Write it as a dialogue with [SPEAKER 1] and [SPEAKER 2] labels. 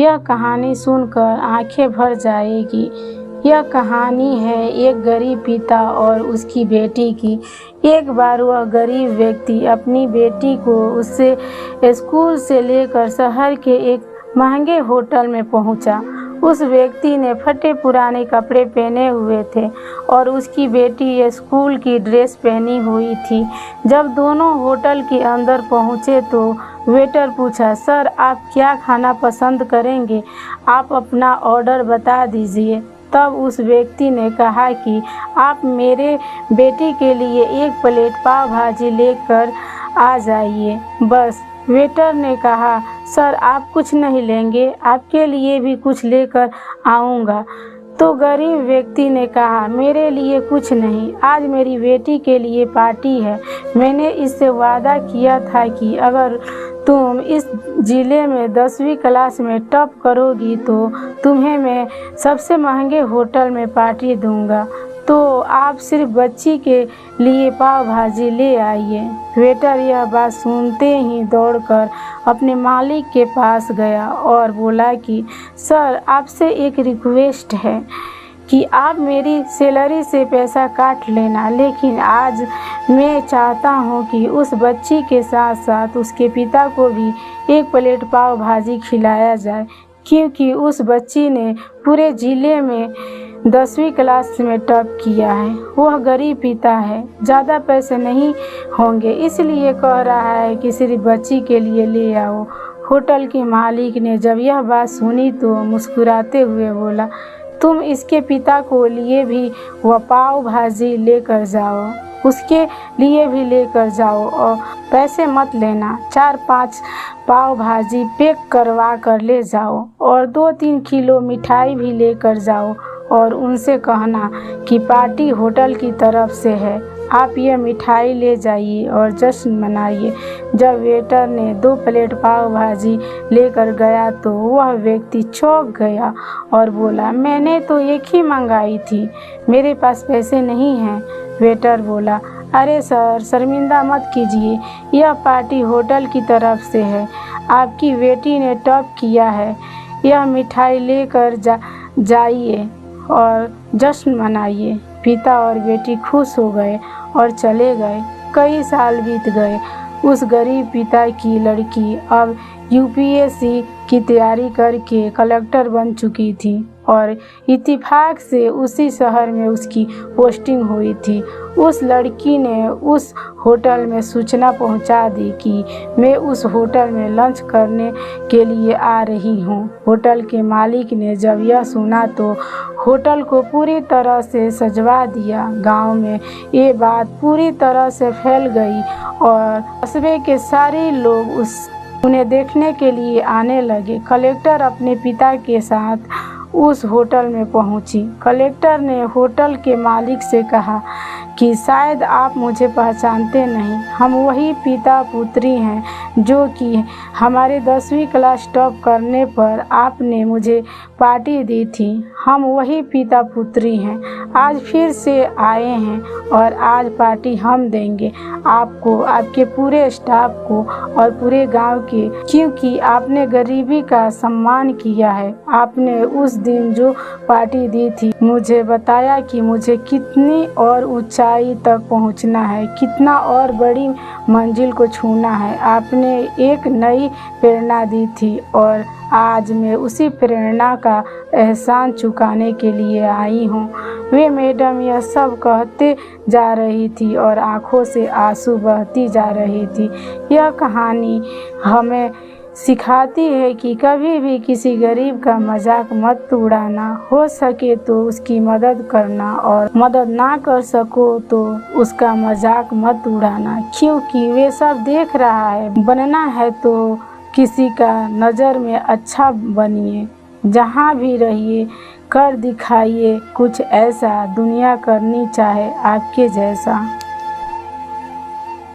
[SPEAKER 1] यह कहानी सुनकर आंखें भर जाएगी। यह कहानी है एक गरीब पिता और उसकी बेटी की। एक बार वह गरीब व्यक्ति अपनी बेटी को उससे स्कूल से लेकर शहर के एक महंगे होटल में पहुंचा। उस व्यक्ति ने फटे पुराने कपड़े पहने हुए थे और उसकी बेटी स्कूल की ड्रेस पहनी हुई थी। जब दोनों होटल के अंदर पहुंचे तो वेटर पूछा, सर आप क्या खाना पसंद करेंगे? आप अपना ऑर्डर बता दीजिए। तब उस व्यक्ति ने कहा कि आप मेरे बेटी के लिए एक प्लेट पाव भाजी लेकर आ जाइए बस। वेटर ने कहा, सर आप कुछ नहीं लेंगे? आपके लिए भी कुछ लेकर आऊँगा। तो गरीब व्यक्ति ने कहा, मेरे लिए कुछ नहीं, आज मेरी बेटी के लिए पार्टी है। मैंने इससे वादा किया था कि अगर तुम इस जिले में 10वीं क्लास में टॉप करोगी तो तुम्हें मैं सबसे महंगे होटल में पार्टी दूंगा। तो आप सिर्फ बच्ची के लिए पाव भाजी ले आइए। वेटर यह बात सुनते ही दौड़कर अपने मालिक के पास गया और बोला कि सर आपसे एक रिक्वेस्ट है कि आप मेरी सैलरी से पैसा काट लेना, लेकिन आज मैं चाहता हूं कि उस बच्ची के साथ साथ उसके पिता को भी एक प्लेट पाव भाजी खिलाया जाए, क्योंकि उस बच्ची ने पूरे ज़िले में 10वीं क्लास में टॉप किया है। वह गरीब पिता है, ज़्यादा पैसे नहीं होंगे, इसलिए कह रहा है कि सिर्फ बच्ची के लिए ले आओ। होटल के मालिक ने जब यह बात सुनी तो मुस्कुराते हुए बोला, तुम इसके पिता को लिए भी वह पाव भाजी लेकर जाओ, उसके लिए भी लेकर जाओ और पैसे मत लेना। 4-5 पाव भाजी पैक करवा कर ले जाओ और 2-3 किलो मिठाई भी लेकर जाओ और उनसे कहना कि पार्टी होटल की तरफ से है। आप ये मिठाई ले जाइए और जश्न मनाइए। जब वेटर ने 2 प्लेट पाव भाजी लेकर गया तो वह व्यक्ति चौंक गया और बोला, मैंने तो एक ही मंगाई थी, मेरे पास पैसे नहीं हैं। वेटर बोला, अरे सर शर्मिंदा मत कीजिए, यह पार्टी होटल की तरफ से है, आपकी बेटी ने टॉप किया है, यह मिठाई लेकर जाइए और जश्न मनाइए। पिता और बेटी खुश हो गए और चले गए। कई साल बीत गए। उस गरीब पिता की लड़की अब यूपीएससी की तैयारी करके कलेक्टर बन चुकी थी और इत्तेफाक से उसी शहर में उसकी पोस्टिंग हुई थी। उस लड़की ने उस होटल में सूचना पहुंचा दी कि मैं उस होटल में लंच करने के लिए आ रही हूं। होटल के मालिक ने जब यह सुना तो होटल को पूरी तरह से सजवा दिया। गांव में ये बात पूरी तरह से फैल गई और कस्बे के सारे लोग उन्हें देखने के लिए आने लगे। कलेक्टर अपने पिता के साथ उस होटल में पहुंची। कलेक्टर ने होटल के मालिक से कहा कि शायद आप मुझे पहचानते नहीं, हम वही पिता पुत्री हैं जो कि हमारे 10वीं क्लास टॉप करने पर आपने मुझे पार्टी दी थी। हम वही पिता पुत्री हैं, आज फिर से आए हैं और आज पार्टी हम देंगे आपको, आपके पूरे स्टाफ को और पूरे गांव के, क्योंकि आपने गरीबी का सम्मान किया है। आपने उस दिन जो पार्टी दी थी मुझे बताया कि मुझे कितनी और ऊंचाई तक पहुंचना है, कितना और बड़ी मंजिल को छूना है। आपने एक नई प्रेरणा दी थी और आज मैं उसी प्रेरणा का एहसान चुकाने के लिए आई हूँ। वे मैडम यह सब कहते जा रही थी और आंखों से आंसू बहती जा रही थी। यह कहानी हमें सिखाती है कि कभी भी किसी गरीब का मजाक मत उड़ाना, हो सके तो उसकी मदद करना और मदद ना कर सको तो उसका मजाक मत उड़ाना, क्योंकि वे सब देख रहा है। बनना है तो किसी का नज़र में अच्छा बनिए, जहाँ भी रहिए कर दिखाइए कुछ ऐसा दुनिया करनी चाहे आपके जैसा।